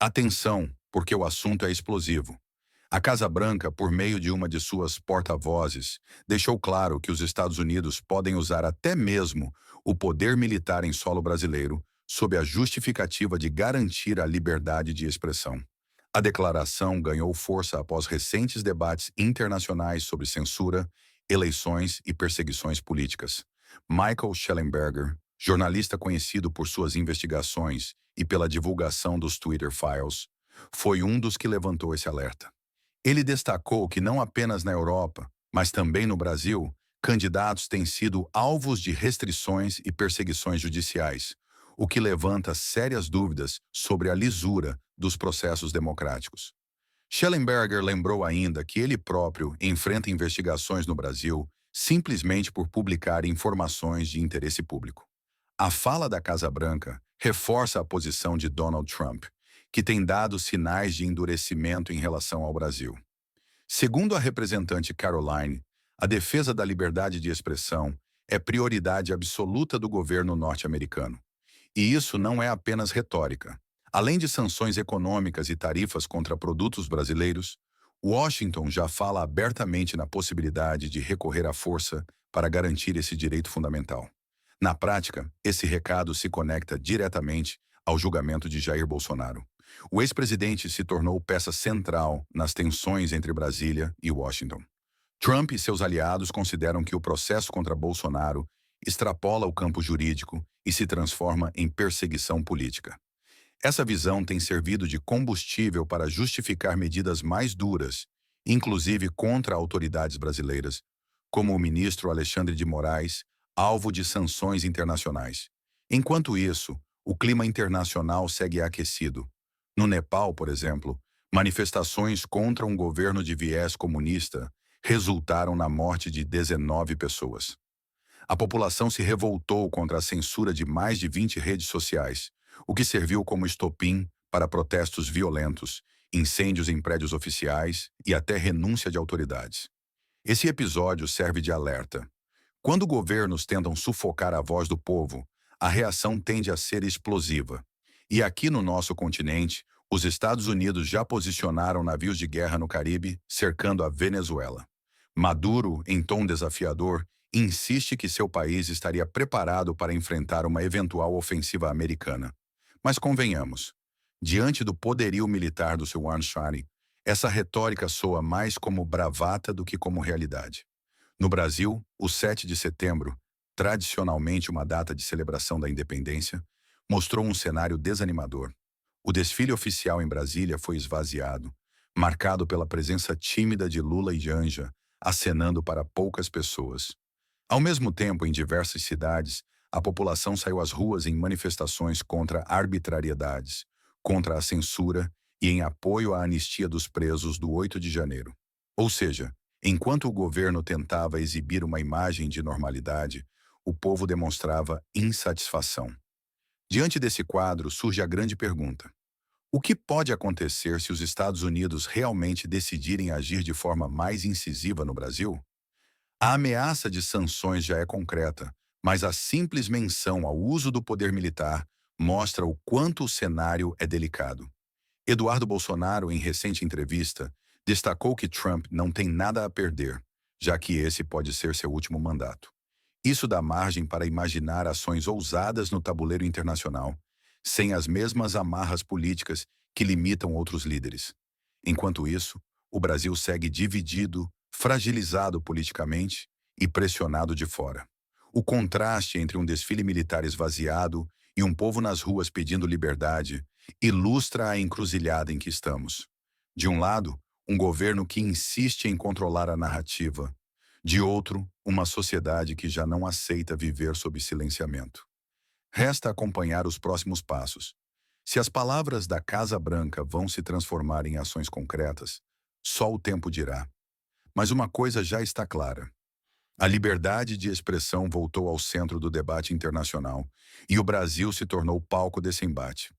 Atenção, porque o assunto é explosivo. A Casa Branca, por meio de uma de suas porta-vozes, deixou claro que os Estados Unidos podem usar até mesmo o poder militar em solo brasileiro, sob a justificativa de garantir a liberdade de expressão. A declaração ganhou força após recentes debates internacionais sobre censura, eleições e perseguições políticas. Michael Shellenberger, jornalista conhecido por suas investigações e pela divulgação dos Twitter Files, foi um dos que levantou esse alerta. Ele destacou que não apenas na Europa, mas também no Brasil, candidatos têm sido alvos de restrições e perseguições judiciais, o que levanta sérias dúvidas sobre a lisura dos processos democráticos. Schellenberger lembrou ainda que ele próprio enfrenta investigações no Brasil simplesmente por publicar informações de interesse público. A fala da Casa Branca reforça a posição de Donald Trump, que tem dado sinais de endurecimento em relação ao Brasil. Segundo a representante Caroline, a defesa da liberdade de expressão é prioridade absoluta do governo norte-americano. E isso não é apenas retórica. Além de sanções econômicas e tarifas contra produtos brasileiros, Washington já fala abertamente na possibilidade de recorrer à força para garantir esse direito fundamental. Na prática, esse recado se conecta diretamente ao julgamento de Jair Bolsonaro. O ex-presidente se tornou peça central nas tensões entre Brasília e Washington. Trump e seus aliados consideram que o processo contra Bolsonaro extrapola o campo jurídico e se transforma em perseguição política. Essa visão tem servido de combustível para justificar medidas mais duras, inclusive contra autoridades brasileiras, como o ministro Alexandre de Moraes, alvo de sanções internacionais. Enquanto isso, o clima internacional segue aquecido. No Nepal, por exemplo, manifestações contra um governo de viés comunista resultaram na morte de 19 pessoas. A população se revoltou contra a censura de mais de 20 redes sociais, o que serviu como estopim para protestos violentos, incêndios em prédios oficiais e até renúncia de autoridades. Esse episódio serve de alerta. Quando governos tentam sufocar a voz do povo, a reação tende a ser explosiva. E aqui no nosso continente, os Estados Unidos já posicionaram navios de guerra no Caribe, cercando a Venezuela. Maduro, em tom desafiador, insiste que seu país estaria preparado para enfrentar uma eventual ofensiva americana. Mas convenhamos, diante do poderio militar do seu Armstrong, essa retórica soa mais como bravata do que como realidade. No Brasil, o 7 de setembro, tradicionalmente uma data de celebração da independência, mostrou um cenário desanimador. O desfile oficial em Brasília foi esvaziado, marcado pela presença tímida de Lula e Janja, acenando para poucas pessoas. Ao mesmo tempo, em diversas cidades, a população saiu às ruas em manifestações contra arbitrariedades, contra a censura e em apoio à anistia dos presos do 8 de janeiro. Ou seja, enquanto o governo tentava exibir uma imagem de normalidade, o povo demonstrava insatisfação. Diante desse quadro, surge a grande pergunta: o que pode acontecer se os Estados Unidos realmente decidirem agir de forma mais incisiva no Brasil? A ameaça de sanções já é concreta, mas a simples menção ao uso do poder militar mostra o quanto o cenário é delicado. Eduardo Bolsonaro, em recente entrevista, destacou que Trump não tem nada a perder, já que esse pode ser seu último mandato. Isso dá margem para imaginar ações ousadas no tabuleiro internacional, sem as mesmas amarras políticas que limitam outros líderes. Enquanto isso, o Brasil segue dividido, fragilizado politicamente e pressionado de fora. O contraste entre um desfile militar esvaziado e um povo nas ruas pedindo liberdade ilustra a encruzilhada em que estamos. De um lado, um governo que insiste em controlar a narrativa. De outro, uma sociedade que já não aceita viver sob silenciamento. Resta acompanhar os próximos passos. Se as palavras da Casa Branca vão se transformar em ações concretas, só o tempo dirá. Mas uma coisa já está clara. A liberdade de expressão voltou ao centro do debate internacional e o Brasil se tornou palco desse embate.